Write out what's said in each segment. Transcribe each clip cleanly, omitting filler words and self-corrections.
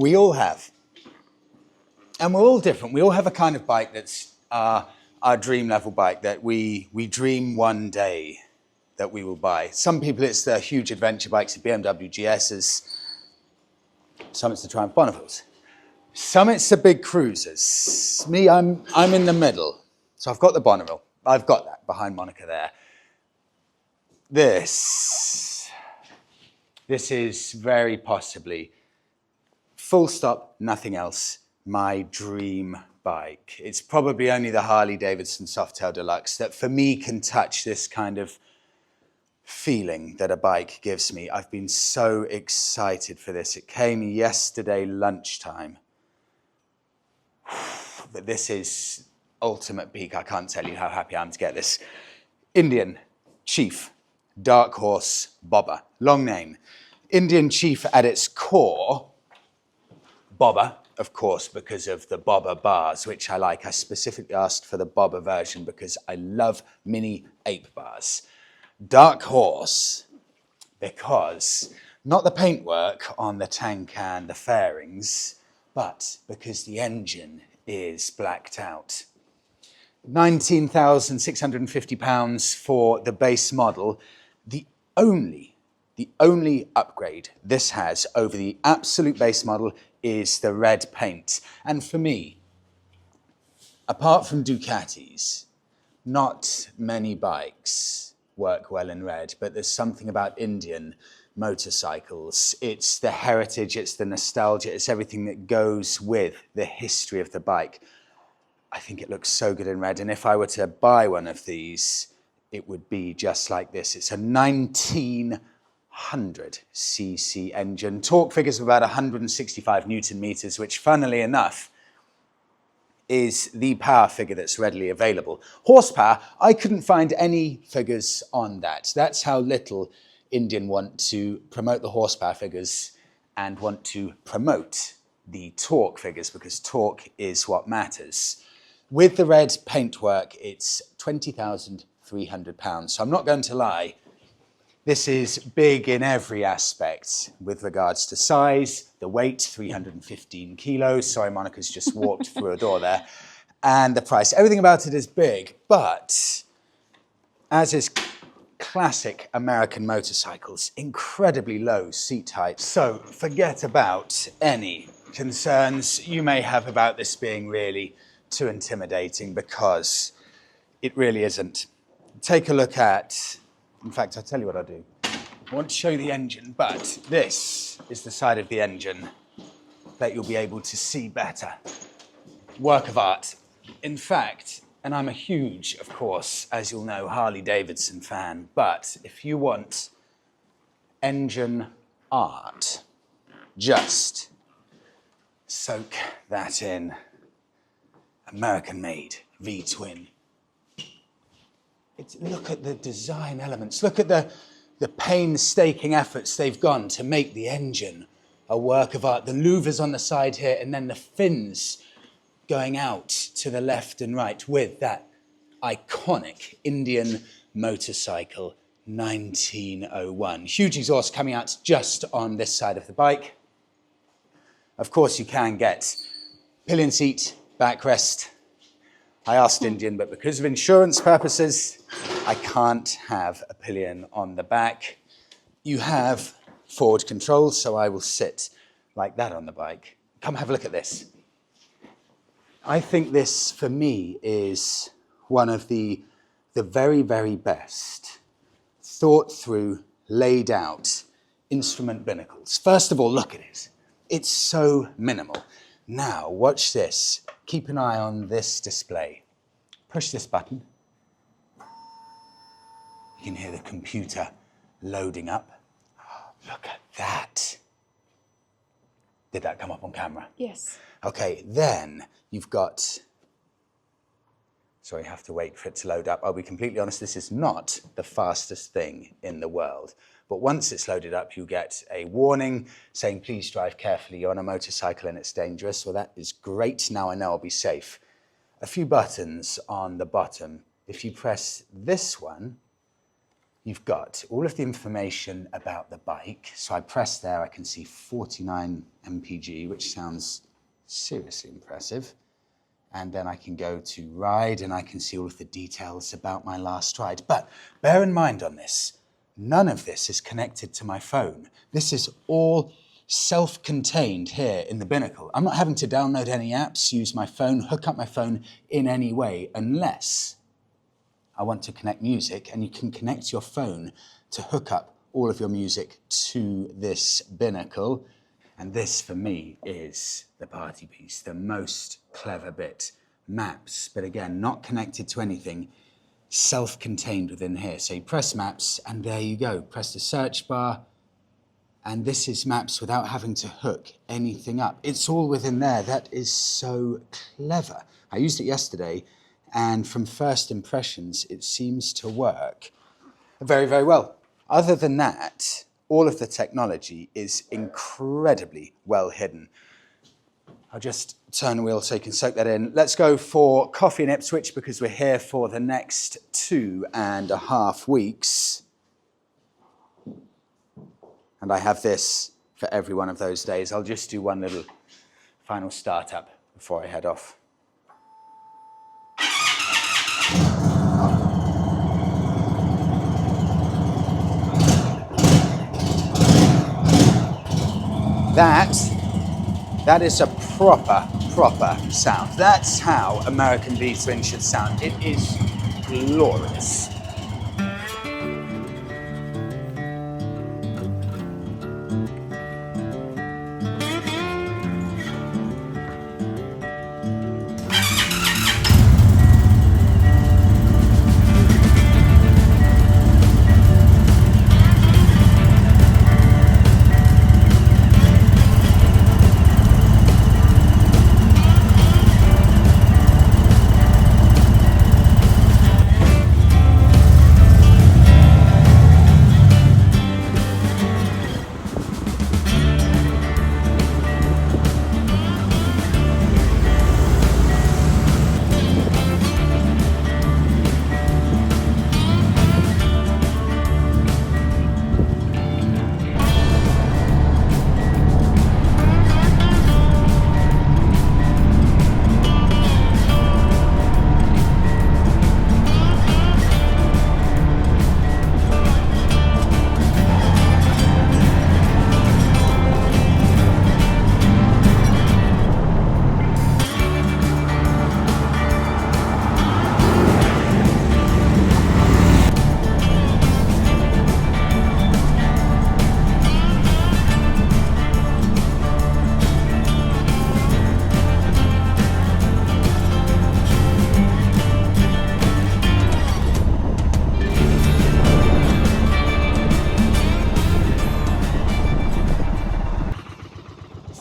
We all have. And we're all different. We all have a kind of bike that's our dream level bike that we dream one day that we will buy. Some people, it's the huge adventure bikes, the BMW GSs. Some it's the Triumph Bonnevilles. Some it's the big cruisers. Me, I'm in the middle. So I've got the Bonneville. I've got that behind Monica there. This is very possibly, full stop, nothing else, my dream bike. It's probably only the Harley Davidson Softail Deluxe that for me can touch this kind of feeling that a bike gives me. I've been so excited for this. It came yesterday lunchtime. But this is ultimate peak. I can't tell you how happy I am to get this. Indian Chief Dark Horse Bobber. Long name. Indian Chief at its core. Bobber, of course, because of the bobber bars, which I like. I specifically asked for the bobber version because I love mini ape bars. Dark Horse, because not the paintwork on the tank and the fairings, but because the engine is blacked out. £19,650 for the base model. The only upgrade this has over the absolute base model is the red paint. And for me, apart from Ducatis, not many bikes work well in red, but there's something about Indian motorcycles. It's the heritage, it's the nostalgia, it's everything that goes with the history of the bike. I think it looks so good in red, and if I were to buy one of these, it would be just like this. It's a 1900cc engine. Torque figures of about 165 Newton meters, which funnily enough, is the power figure that's readily available. Horsepower, I couldn't find any figures on that. That's how little Indian want to promote the horsepower figures and want to promote the torque figures, because torque is what matters. With the red paintwork, it's £20,300. So I'm not going to lie, this is big in every aspect with regards to size, the weight, 315 kilos. Sorry, Monica's just walked through a door there. And the price. Everything about it is big, but as is classic American motorcycles, incredibly low seat height. So forget about any concerns you may have about this being really too intimidating, because it really isn't. Take a look at, in fact, I'll tell you what I'll do. I want to show you the engine, but this is the side of the engine that you'll be able to see better. Work of art. In fact, and I'm a huge, of course, as you'll know, Harley Davidson fan, but if you want engine art, just soak that in. American-made V-twin. Look at the design elements. Look at the painstaking efforts they've gone to make the engine a work of art. The louvers on the side here, and then the fins going out to the left and right with that iconic Indian motorcycle 1901. Huge exhaust coming out just on this side of the bike. Of course, you can get pillion seat, backrest. I asked Indian, but because of insurance purposes, I can't have a pillion on the back. You have forward control, so I will sit like that on the bike. Come have a look at this. I think this, for me, is one of the very, very best thought through, laid out instrument binnacles. First of all, look at it. It's so minimal. Now, watch this. Keep an eye on this display. Push this button. You can hear the computer loading up. Look at that. Did that come up on camera? Yes. Okay, then you've got, sorry, you have to wait for it to load up. I'll be completely honest, this is not the fastest thing in the world. But once it's loaded up, you get a warning saying, please drive carefully, you're on a motorcycle and it's dangerous. Well, that is great. Now I know I'll be safe. A few buttons on the bottom. If you press this one, you've got all of the information about the bike. So I press there, I can see 49 mpg, which sounds seriously impressive. And then I can go to ride and I can see all of the details about my last ride. But bear in mind on this, none of this is connected to my phone. This is all self-contained here in the binnacle. I'm not having to download any apps, use my phone, hook up my phone in any way, unless I want to connect music, and you can connect your phone to hook up all of your music to this binnacle. And this, for me, is the party piece, the most clever bit. Maps, but again, not connected to anything, self-contained within here. So you press maps, and there you go. Press the search bar, and this is maps without having to hook anything up. It's all within there. That is so clever. I used it yesterday, and from first impressions, it seems to work very, very well. Other than that, all of the technology is incredibly well hidden. I'll just turn the wheel so you can soak that in. Let's go for coffee in Ipswich because we're here for the next 2.5 weeks. And I have this for every one of those days. I'll just do one little final startup before I head off. That is a proper sound. That's how American V-twin should sound. It is glorious.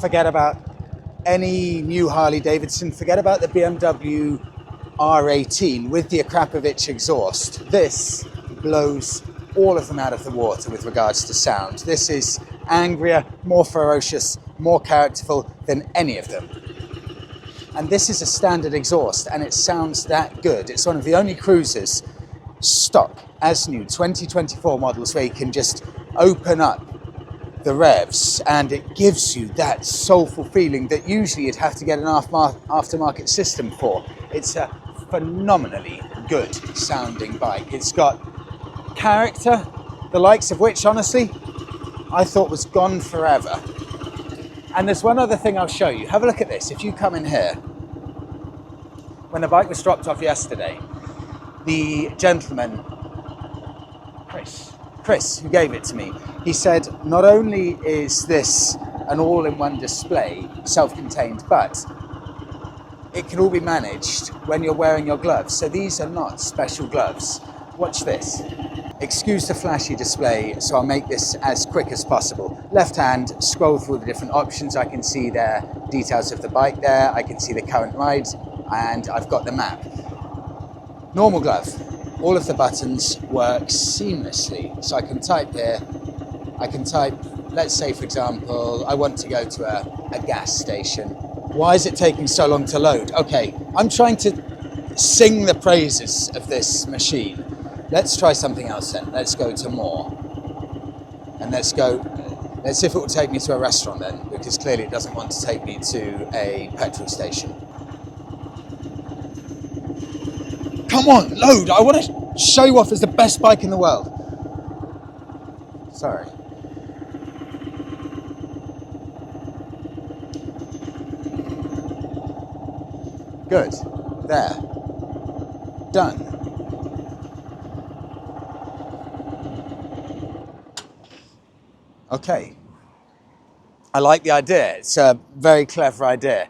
Forget about any new Harley Davidson, forget about the BMW R18 with the Akrapovic exhaust. This blows all of them out of the water with regards to sound. This is angrier, more ferocious, more characterful than any of them. And this is a standard exhaust, and it sounds that good. It's one of the only cruisers, stock, as new, 2024 models, where you can just open up the revs and it gives you that soulful feeling that usually you'd have to get an aftermarket system for. It's a phenomenally good sounding bike. It's got character, the likes of which, honestly, I thought was gone forever. And there's one other thing I'll show you. Have a look at this. If you come in here, when the bike was dropped off yesterday, the gentleman, Chris, who gave it to me, he said, not only is this an all-in-one display, self-contained, but it can all be managed when you're wearing your gloves. So these are not special gloves. Watch this. Excuse the flashy display, so I'll make this as quick as possible. Left hand, scroll through the different options. I can see the details of the bike there. I can see the current ride, and I've got the map. Normal glove. All of the buttons work seamlessly. So I can type here, I can type, let's say for example, I want to go to a gas station. Why is it taking so long to load? Okay, I'm trying to sing the praises of this machine. Let's try something else then. Let's go to more. And let's see if it will take me to a restaurant then, because clearly it doesn't want to take me to a petrol station. Come on, load! I want to show you off as the best bike in the world. Sorry. Good. There. Done. Okay. I like the idea. It's a very clever idea.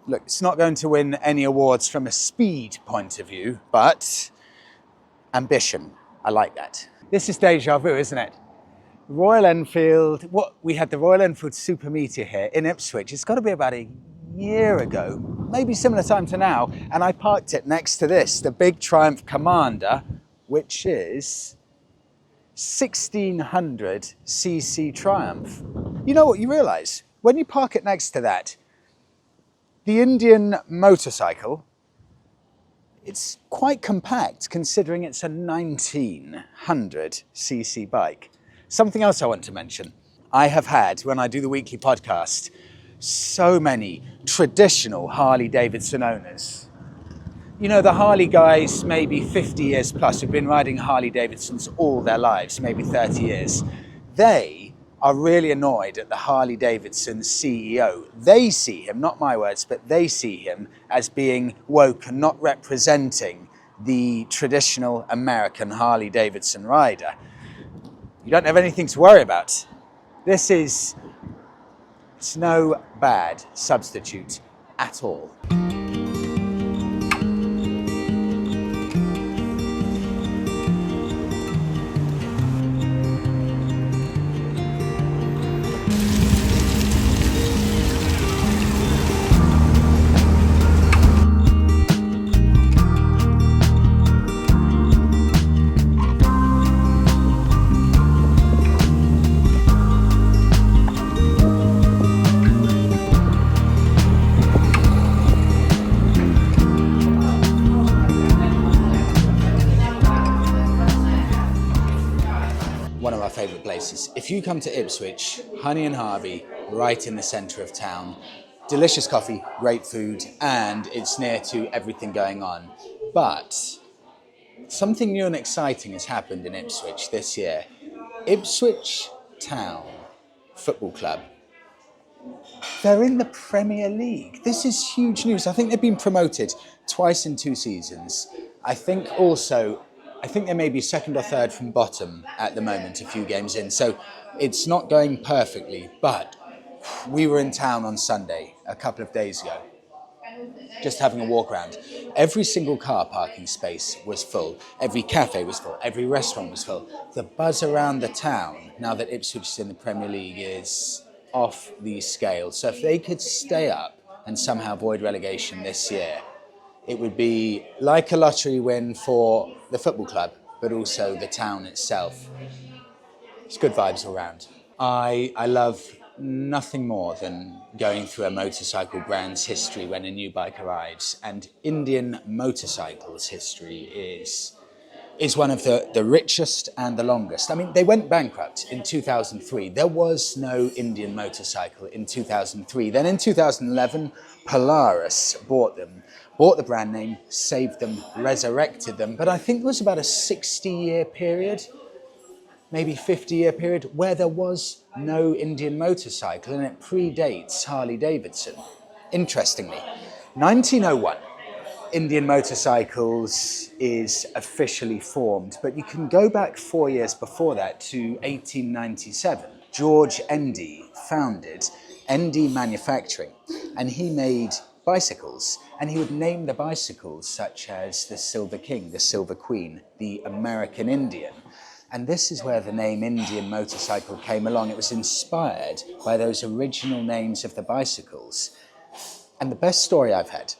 Look, it's not going to win any awards from a speed point of view, but ambition. I like that. This is deja vu, isn't it? Royal Enfield. We had the Royal Enfield Super Meteor here in Ipswich. It's got to be about a year ago, maybe similar time to now, and I parked it next to this, the big Triumph Commander, which is 1600cc Triumph. You know what you realise? When you park it next to that, the Indian motorcycle, it's quite compact considering it's a 1900cc bike. Something else I want to mention. I have had, when I do the weekly podcast, so many traditional Harley Davidson owners. You know, the Harley guys, maybe 50 years plus, have been riding Harley Davidsons all their lives, maybe 30 years. They are really annoyed at the Harley Davidson CEO. They see him, not my words, but they see him as being woke and not representing the traditional American Harley Davidson rider. You don't have anything to worry about. It's no bad substitute at all. Favourite places. If you come to Ipswich, Honey and Harvey, right in the centre of town. Delicious coffee, great food, and it's near to everything going on. But something new and exciting has happened in Ipswich this year. Ipswich Town Football Club. They're in the Premier League. This is huge news. I think they've been promoted twice in 2 seasons. I think they may be second or third from bottom at the moment, a few games in. So it's not going perfectly, but we were in town on Sunday, a couple of days ago, just having a walk around. Every single car parking space was full. Every cafe was full. Every restaurant was full. The buzz around the town, now that Ipswich is in the Premier League, is off the scale. So if they could stay up and somehow avoid relegation this year, it would be like a lottery win for the football club, but also the town itself. It's good vibes all around. I love nothing more than going through a motorcycle brand's history when a new bike arrives. And Indian motorcycles history is one of the richest and the longest. I mean, they went bankrupt in 2003. There was no Indian motorcycle in 2003. Then in 2011, Polaris bought them. Bought the brand name, saved them, resurrected them. But I think it was about a 60-year period, maybe 50-year period, where there was no Indian motorcycle, and it predates Harley Davidson. Interestingly, 1901, Indian Motorcycles is officially formed, but you can go back 4 years before that to 1897. George Endy founded Endy Manufacturing, and he made bicycles, and he would name the bicycles such as the Silver King, the Silver Queen, the American Indian. And this is where the name Indian motorcycle came along. It was inspired by those original names of the bicycles. And the best story I've had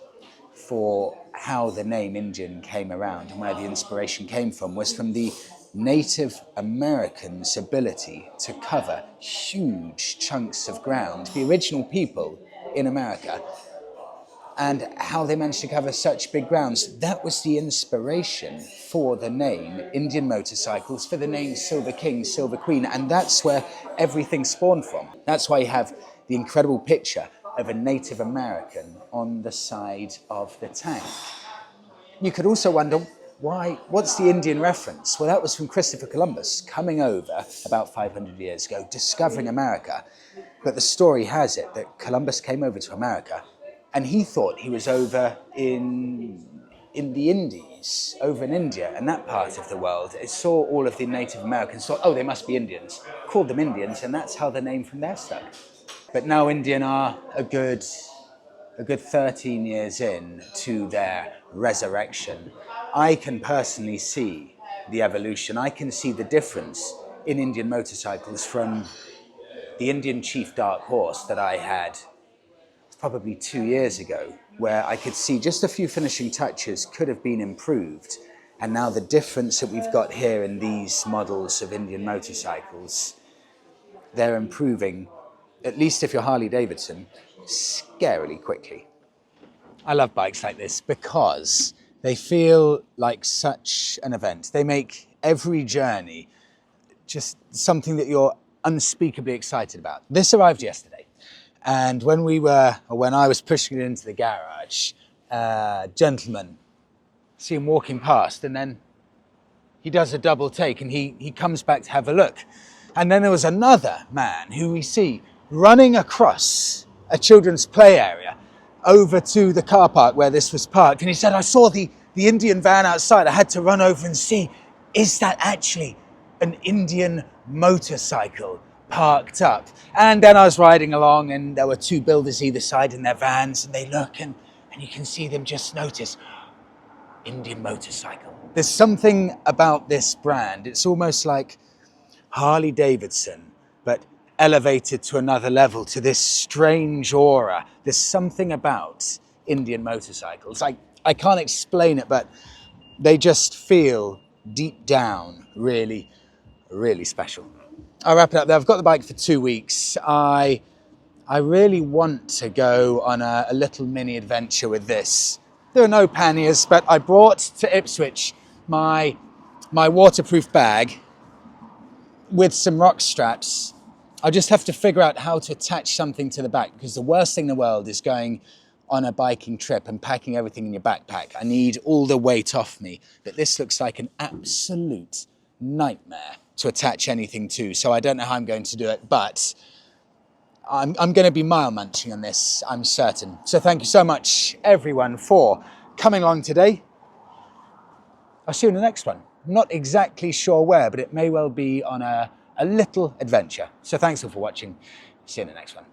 for how the name Indian came around and where the inspiration came from was from the Native Americans' ability to cover huge chunks of ground. The original people in America and how they managed to cover such big grounds. That was the inspiration for the name Indian Motorcycles, for the name Silver King, Silver Queen, and that's where everything spawned from. That's why you have the incredible picture of a Native American on the side of the tank. You could also wonder, what's the Indian reference? Well, that was from Christopher Columbus coming over about 500 years ago, discovering America. But the story has it that Columbus came over to America and he thought he was over in the Indies, over in India and that part of the world. It saw all of the Native Americans, thought, oh, they must be Indians, called them Indians, and that's how the name from there stuck. But now Indian are a good 13 years in to their resurrection. I can personally see the evolution. I can see the difference in Indian motorcycles from the Indian Chief Dark Horse that I had probably 2 years ago, where I could see just a few finishing touches could have been improved. And now the difference that we've got here in these models of Indian motorcycles, they're improving, at least if you're Harley Davidson, scarily quickly. I love bikes like this because they feel like such an event. They make every journey just something that you're unspeakably excited about. This arrived yesterday, and when I was pushing it into the garage, gentleman, see him walking past, and then he does a double take and he comes back to have a look. And then there was another man who we see running across a children's play area over to the car park where this was parked. And he said, I saw the Indian van outside. I had to run over and see, is that actually an Indian motorcycle parked up? And then I was riding along and there were two builders either side in their vans, and they look and you can see them just notice, Indian motorcycle. There's something about this brand. It's almost like Harley Davidson, but elevated to another level, to this strange aura. There's something about Indian motorcycles. I can't explain it, but they just feel deep down really, really special. I'll wrap it up there. I've got the bike for 2 weeks. I really want to go on a little mini adventure with this. There are no panniers, but I brought to Ipswich my waterproof bag with some rock straps. I just have to figure out how to attach something to the back, because the worst thing in the world is going on a biking trip and packing everything in your backpack. I need all the weight off me, but this looks like an absolute nightmare to attach anything to. So I don't know how I'm going to do it, but I'm going to be mile munching on this, I'm certain. So thank you so much, everyone, for coming along today. I'll see you in the next one. I'm not exactly sure where, but it may well be on a little adventure. So thanks all for watching. See you in the next one.